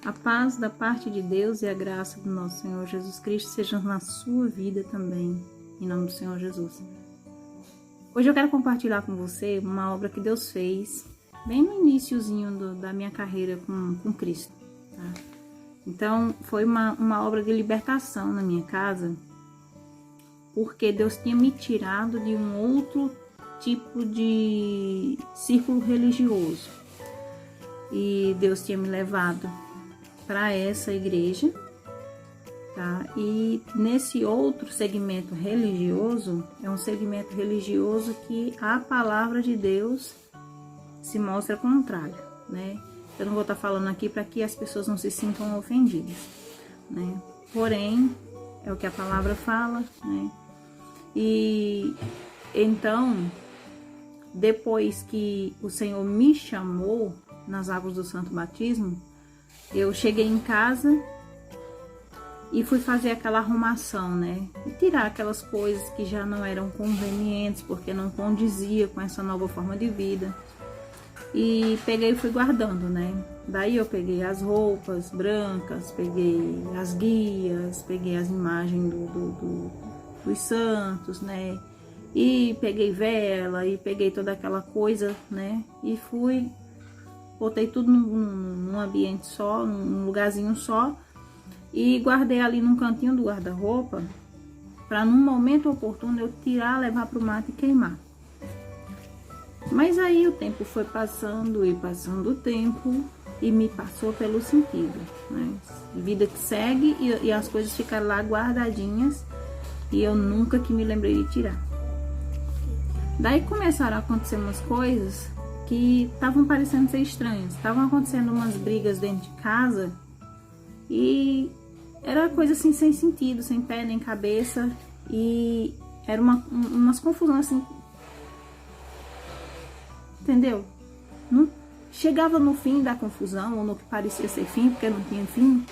A paz da parte de Deus e a graça do nosso Senhor Jesus Cristo sejam na sua vida também, em nome do Senhor Jesus. Hoje eu quero compartilhar com você uma obra que Deus fez bem no iniciozinho da minha carreira com Cristo, tá? Então foi uma obra de libertação na minha casa, porque Deus tinha me tirado de um outro tipo de círculo religioso. E Deus tinha me levado para essa igreja, tá? E nesse outro segmento religioso, é um segmento religioso que a palavra de Deus se mostra contrário, né? Eu não vou estar falando aqui para que as pessoas não se sintam ofendidas, né? Porém, é o que a palavra fala, né? E então, depois que o Senhor me chamou nas águas do Santo Batismo, eu cheguei em casa e fui fazer aquela arrumação, né? E tirar aquelas coisas que já não eram convenientes, porque não condizia com essa nova forma de vida. E peguei e fui guardando, né? Daí eu peguei as roupas brancas, peguei as guias, peguei as imagens dos santos, né? E peguei vela, e peguei toda aquela coisa, né? E fui, botei tudo num ambiente só, num lugarzinho só, e guardei ali num cantinho do guarda-roupa, para num momento oportuno eu tirar, levar para o mato e queimar. Mas aí o tempo foi passando e passando o tempo e me passou pelo sentido, né? Vida que segue e as coisas ficaram lá guardadinhas e eu nunca que me lembrei de tirar. Daí começaram a acontecer umas coisas que estavam parecendo ser estranhas. Estavam acontecendo umas brigas dentro de casa e era coisa assim sem sentido, sem pé nem cabeça, e era umas confusões assim, entendeu? Não chegava no fim da confusão, ou no que parecia ser fim, porque não tinha fim,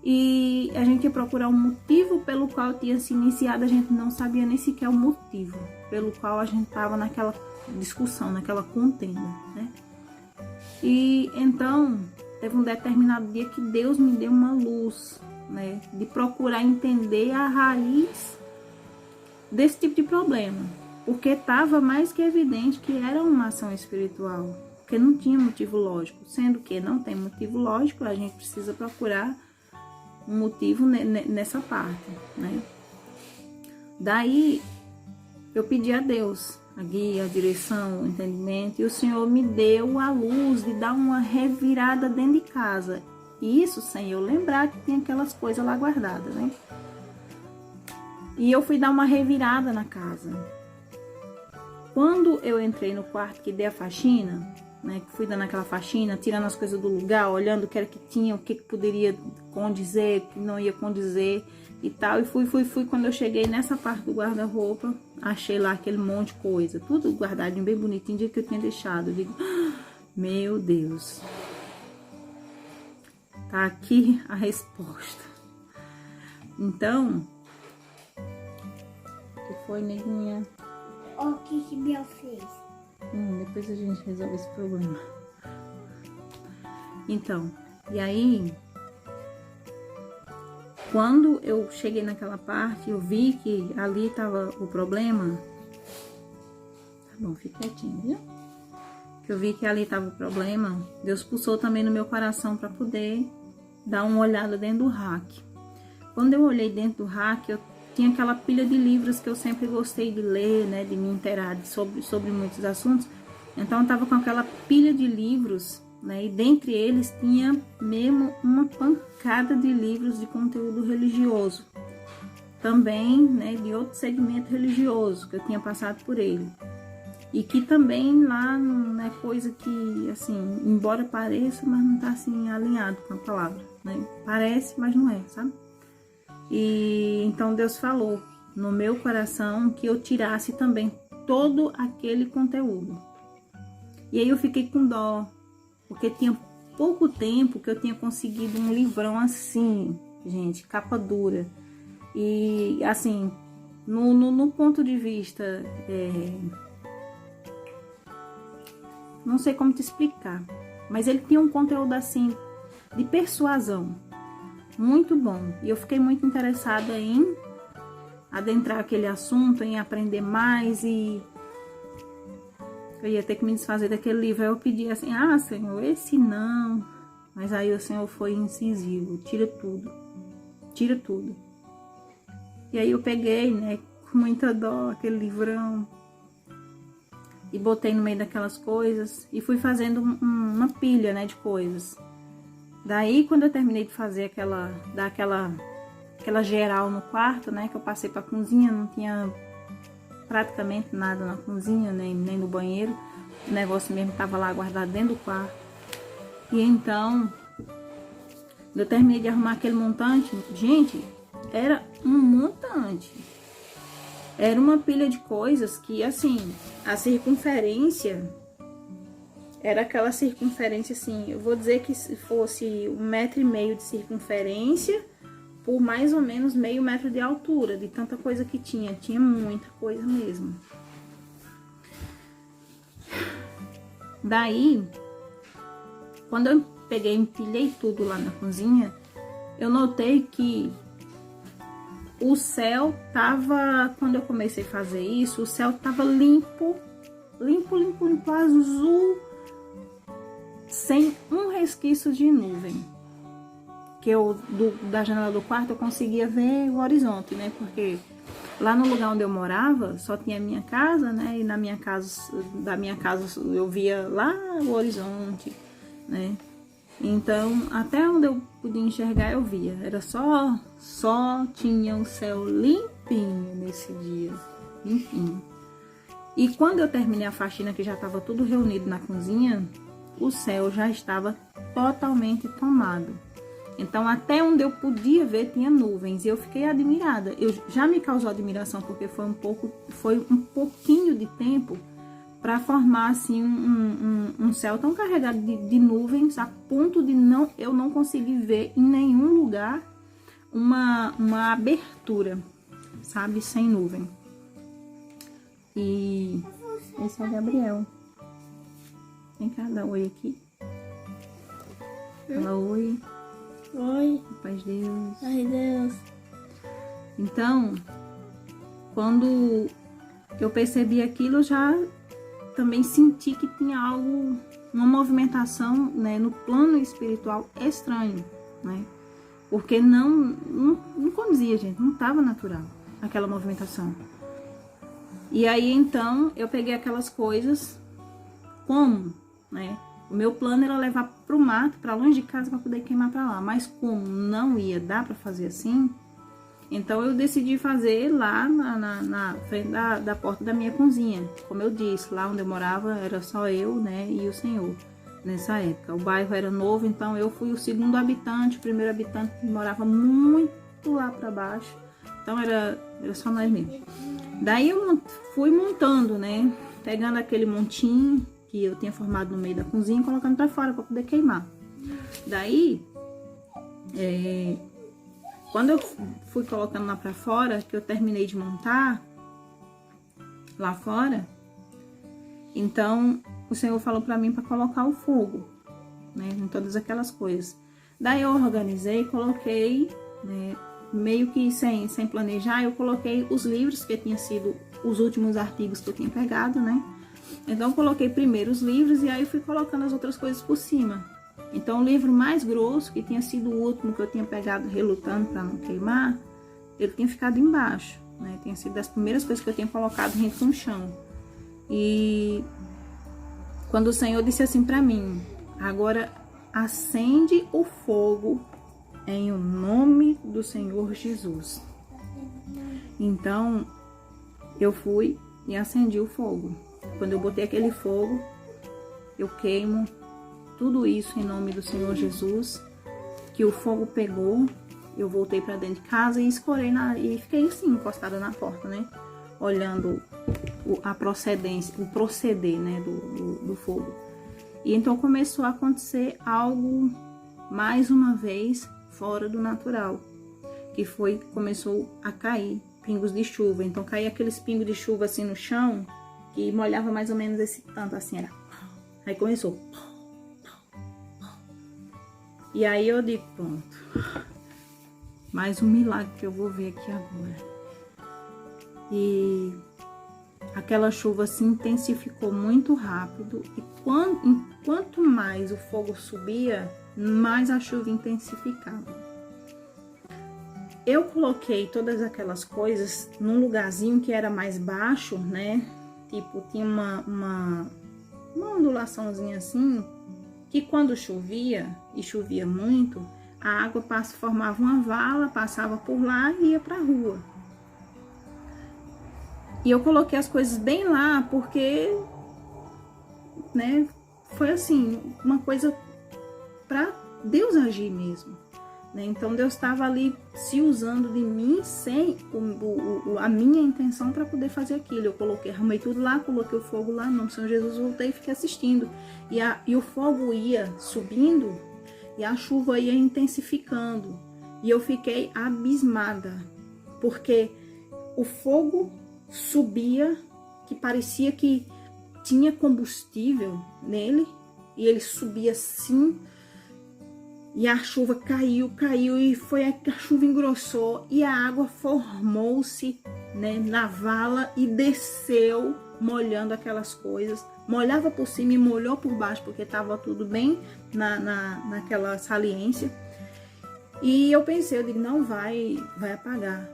e a gente ia procurar um motivo pelo qual tinha se iniciado, a gente não sabia nem sequer o motivo pelo qual a gente estava naquela discussão, naquela contenda, né? E então teve um determinado dia que Deus me deu uma luz, né, de procurar entender a raiz desse tipo de problema, porque estava mais que evidente que era uma ação espiritual, porque não tinha motivo lógico. Sendo que não tem motivo lógico, a gente precisa procurar um motivo nessa parte, né? Daí eu pedi a Deus a guia, a direção, o entendimento, e o Senhor me deu a luz de dar uma revirada dentro de casa. Isso sem eu lembrar que tinha aquelas coisas lá guardadas, né? E eu fui dar uma revirada na casa. Quando eu entrei no quarto que dei a faxina, né, que fui dando aquela faxina, tirando as coisas do lugar, olhando o que era que tinha, o que poderia condizer, o que não ia condizer e tal, e fui, quando eu cheguei nessa parte do guarda-roupa, achei lá aquele monte de coisa, tudo guardadinho, bem bonitinho, dia que eu tinha deixado. Eu digo, meu Deus, tá aqui a resposta. Então, o que foi, neguinha? O que Biel fez? Depois a gente resolve esse problema. Então, e aí, quando eu cheguei naquela parte, eu vi que ali estava o problema. Tá bom, fica quietinho, viu? Que eu vi que ali estava o problema. Deus pulsou também no meu coração para poder dar uma olhada dentro do rack. Quando eu olhei dentro do rack, eu tinha aquela pilha de livros que eu sempre gostei de ler, né, de me inteirar sobre muitos assuntos. Então eu tava com aquela pilha de livros, né, e dentre eles tinha mesmo uma pancada de livros de conteúdo religioso. Também, né, de outro segmento religioso, que eu tinha passado por ele. E que também lá não é coisa que, assim, embora pareça, mas não tá assim alinhado com a palavra, né? Parece, mas não é, sabe? E então Deus falou no meu coração que eu tirasse também todo aquele conteúdo. E aí eu fiquei com dó, porque tinha pouco tempo que eu tinha conseguido um livrão assim, gente, capa dura. E assim, no ponto de vista, não sei como te explicar, mas ele tinha um conteúdo assim, de persuasão. Muito bom. E eu fiquei muito interessada em adentrar aquele assunto, em aprender mais, e eu ia ter que me desfazer daquele livro. Aí eu pedi assim, Senhor, esse não. Mas aí o Senhor foi incisivo, tira tudo. Tira tudo. E aí eu peguei, né, com muita dó, aquele livrão, e botei no meio daquelas coisas, e fui fazendo uma pilha, né, de coisas. Daí, quando eu terminei de fazer aquela geral no quarto, né, que eu passei pra cozinha, não tinha praticamente nada na cozinha, nem no banheiro, o negócio mesmo tava lá guardado dentro do quarto. E então, eu terminei de arrumar aquele montante, gente, era um montante. Era uma pilha de coisas que, assim, a circunferência era aquela circunferência, assim, eu vou dizer que se fosse 1,5 metro de circunferência por mais ou menos meio metro de altura, de tanta coisa que tinha. Tinha muita coisa mesmo. Daí, quando eu peguei e empilhei tudo lá na cozinha, eu notei que o céu tava, quando eu comecei a fazer isso, o céu tava limpo, azul, sem um resquício de nuvem. Que eu, da janela do quarto, eu conseguia ver o horizonte, né? Porque lá no lugar onde eu morava, só tinha a minha casa, né? E da minha casa eu via lá o horizonte, né? Então, até onde eu podia enxergar, eu via. Era só tinha o céu limpinho nesse dia, limpinho. E quando eu terminei a faxina, que já estava tudo reunido na cozinha, o céu já estava totalmente tomado. Então, até onde eu podia ver, tinha nuvens. E eu fiquei admirada. Já me causou admiração, porque foi um pouquinho de tempo para formar assim um céu tão carregado de nuvens, a ponto de eu não conseguir ver em nenhum lugar uma abertura, sabe, sem nuvem. E esse é o Gabriel. Vem cá, dá oi aqui. Fala oi. Oi. Paz de Deus. Ai, Deus. Então, quando eu percebi aquilo, eu já também senti que tinha algo, uma movimentação, né, no plano espiritual estranho, né? Porque não condizia, gente, não estava natural aquela movimentação. E aí, então, eu peguei aquelas coisas, como, né? O meu plano era levar pro mato, para longe de casa, para poder queimar para lá. Mas como não ia dar para fazer assim, então eu decidi fazer lá na frente da porta da minha cozinha. Como eu disse, lá onde eu morava era só eu, né, e o Senhor nessa época. O bairro era novo, então eu fui o segundo habitante, o primeiro habitante que morava muito lá para baixo. Então era só nós mesmo. Daí eu fui montando, né, pegando aquele montinho que eu tinha formado no meio da cozinha e colocando para fora para poder queimar. Daí, quando eu fui colocando lá para fora, que eu terminei de montar lá fora, então o Senhor falou para mim para colocar o fogo, né, em todas aquelas coisas. Daí eu organizei, coloquei, né, meio que sem planejar, eu coloquei os livros que tinham sido os últimos artigos que eu tinha pegado, né? Então eu coloquei primeiro os livros e aí fui colocando as outras coisas por cima. Então o livro mais grosso, que tinha sido o último que eu tinha pegado relutando para não queimar, ele tinha ficado embaixo, né? Tinha sido das primeiras coisas que eu tinha colocado rente com o chão. E quando o Senhor disse assim para mim, agora acende o fogo em o nome do Senhor Jesus. Então eu fui e acendi o fogo. Quando eu botei aquele fogo, eu queimo tudo isso em nome do Senhor Jesus, que o fogo pegou, eu voltei para dentro de casa e escorei e fiquei assim, encostada na porta, né? Olhando a procedência, o proceder, né, do fogo. E então começou a acontecer algo, mais uma vez, fora do natural, que começou a cair pingos de chuva. Então caía aqueles pingos de chuva assim no chão, que molhava mais ou menos esse tanto, assim, era. Aí começou. E aí eu digo, pronto, mais um milagre que eu vou ver aqui agora. E aquela chuva se intensificou muito rápido e quanto mais o fogo subia, mais a chuva intensificava. Eu coloquei todas aquelas coisas num lugarzinho que era mais baixo, né? Tipo, tinha uma ondulaçãozinha assim, que quando chovia, e chovia muito, a água formava uma vala, passava por lá e ia pra rua. E eu coloquei as coisas bem lá, porque, né, foi assim, uma coisa pra Deus agir mesmo. Então Deus estava ali se usando de mim sem a minha intenção para poder fazer aquilo. Eu arrumei tudo lá, coloquei o fogo lá, no Senhor Jesus, voltei e fiquei assistindo. E o fogo ia subindo e a chuva ia intensificando. E eu fiquei abismada, porque o fogo subia, que parecia que tinha combustível nele, e ele subia assim. E a chuva caiu e a chuva engrossou e a água formou-se, né, na vala e desceu molhando aquelas coisas. Molhava por cima e molhou por baixo, porque estava tudo bem naquela saliência. E eu pensei, eu digo, não vai apagar.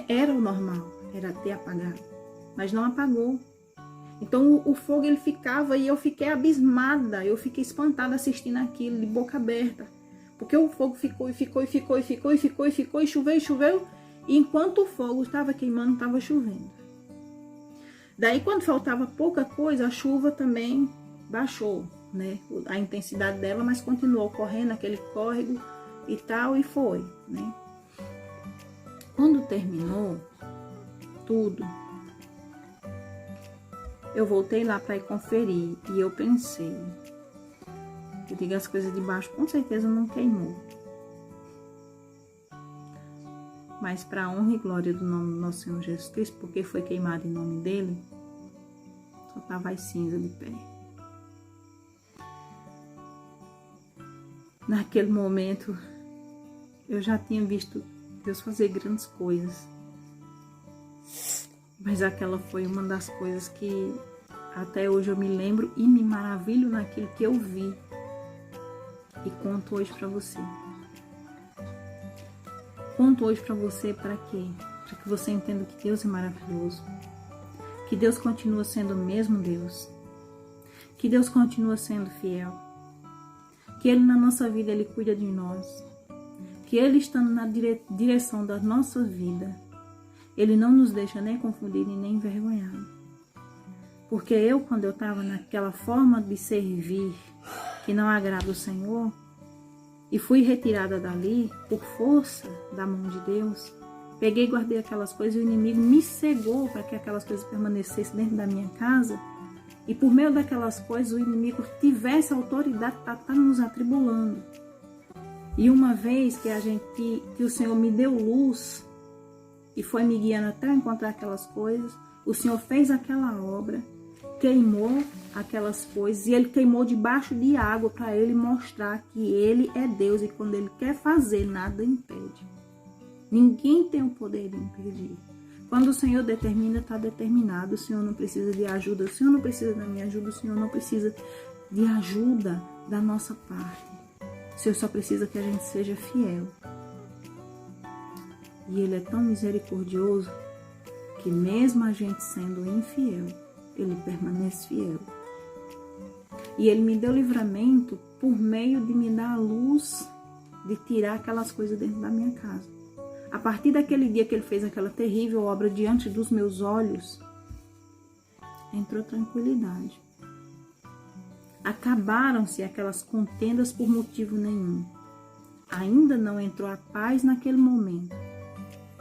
Era o normal, era ter apagado, mas não apagou. Então o fogo ele ficava e eu fiquei abismada, eu fiquei espantada assistindo aquilo de boca aberta. Porque o fogo ficou e choveu. E enquanto o fogo estava queimando, estava chovendo. Daí quando faltava pouca coisa, a chuva também baixou, né? A intensidade dela, mas continuou correndo aquele córrego e tal, e foi, né? Quando terminou tudo, eu voltei lá para ir conferir e eu pensei, eu digo, as coisas de baixo com certeza não queimou. Mas para a honra e glória do nome do nosso Senhor Jesus Cristo, porque foi queimado em nome dele, só estava as cinzas de pé. Naquele momento, eu já tinha visto Deus fazer grandes coisas. Mas aquela foi uma das coisas que até hoje eu me lembro e me maravilho naquilo que eu vi. E conto hoje para você. Conto hoje para você para quê? Para que você entenda que Deus é maravilhoso. Que Deus continua sendo o mesmo Deus. Que Deus continua sendo fiel. Que Ele na nossa vida, Ele cuida de nós. Que Ele estando na direção da nossa vida, Ele não nos deixa nem confundido e nem envergonhado. Porque quando eu estava naquela forma de servir que não agrada o Senhor, e fui retirada dali por força da mão de Deus, peguei e guardei aquelas coisas e o inimigo me cegou para que aquelas coisas permanecessem dentro da minha casa. E por meio daquelas coisas o inimigo tivesse autoridade para estar nos atribulando. E uma vez que o Senhor me deu luz, e foi me guiando até eu encontrar aquelas coisas, o Senhor fez aquela obra, queimou aquelas coisas, e Ele queimou debaixo de água para Ele mostrar que Ele é Deus, e quando Ele quer fazer, nada impede. Ninguém tem o poder de impedir. Quando o Senhor determina, está determinado. O Senhor não precisa de ajuda, o Senhor não precisa da minha ajuda, o Senhor não precisa de ajuda da nossa parte. O Senhor só precisa que a gente seja fiel. E Ele é tão misericordioso que mesmo a gente sendo infiel, Ele permanece fiel. E Ele me deu livramento por meio de me dar a luz de tirar aquelas coisas dentro da minha casa. A partir daquele dia que Ele fez aquela terrível obra diante dos meus olhos, entrou tranquilidade. Acabaram-se aquelas contendas por motivo nenhum. Ainda não entrou a paz naquele momento,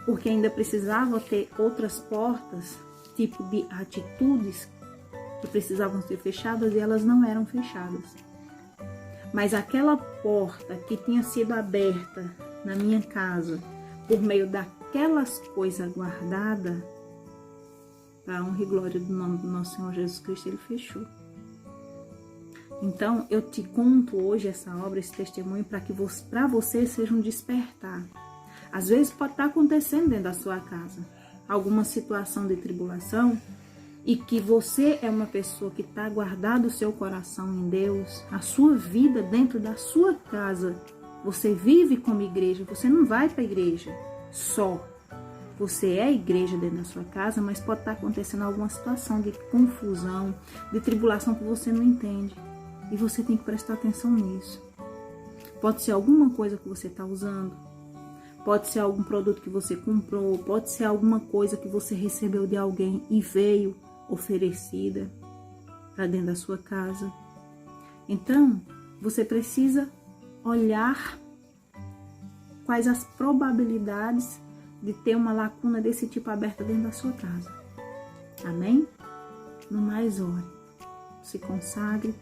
porque ainda precisava ter outras portas, tipo de atitudes que precisavam ser fechadas, e elas não eram fechadas. Mas aquela porta que tinha sido aberta na minha casa, por meio daquelas coisas guardadas, para a honra e glória do nome do nosso Senhor Jesus Cristo, Ele fechou. Então, eu te conto hoje essa obra, esse testemunho, para você seja um despertar. Às vezes pode estar acontecendo dentro da sua casa alguma situação de tribulação e que você é uma pessoa que está guardado o seu coração em Deus, a sua vida dentro da sua casa. Você vive como igreja, você não vai para a igreja só. Você é a igreja dentro da sua casa, mas pode estar acontecendo alguma situação de confusão, de tribulação que você não entende. E você tem que prestar atenção nisso. Pode ser alguma coisa que você está usando, pode ser algum produto que você comprou, pode ser alguma coisa que você recebeu de alguém e veio oferecida para dentro da sua casa. Então, você precisa olhar quais as probabilidades de ter uma lacuna desse tipo aberta dentro da sua casa. Amém? No mais, ore, se consagre,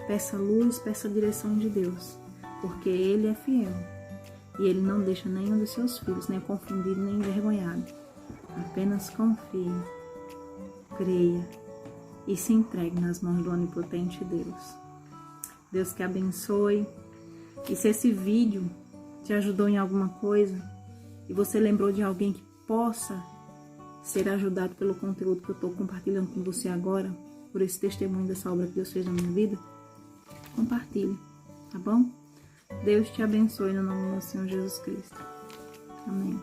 peça luz, peça a direção de Deus, porque Ele é fiel e Ele não deixa nenhum dos seus filhos nem confundido nem envergonhado. Apenas confie, creia e se entregue nas mãos do onipotente Deus. Deus que abençoe. E se esse vídeo te ajudou em alguma coisa e você lembrou de alguém que possa ser ajudado pelo conteúdo que eu estou compartilhando com você agora, por esse testemunho dessa obra que Deus fez na minha vida, compartilhe, tá bom? Deus te abençoe no nome do nosso Senhor Jesus Cristo. Amém.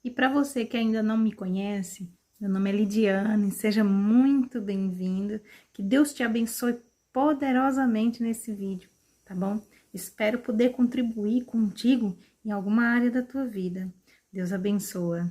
E para você que ainda não me conhece, meu nome é Lidiane, seja muito bem-vindo. Que Deus te abençoe poderosamente nesse vídeo, tá bom? Espero poder contribuir contigo em alguma área da tua vida. Deus abençoa.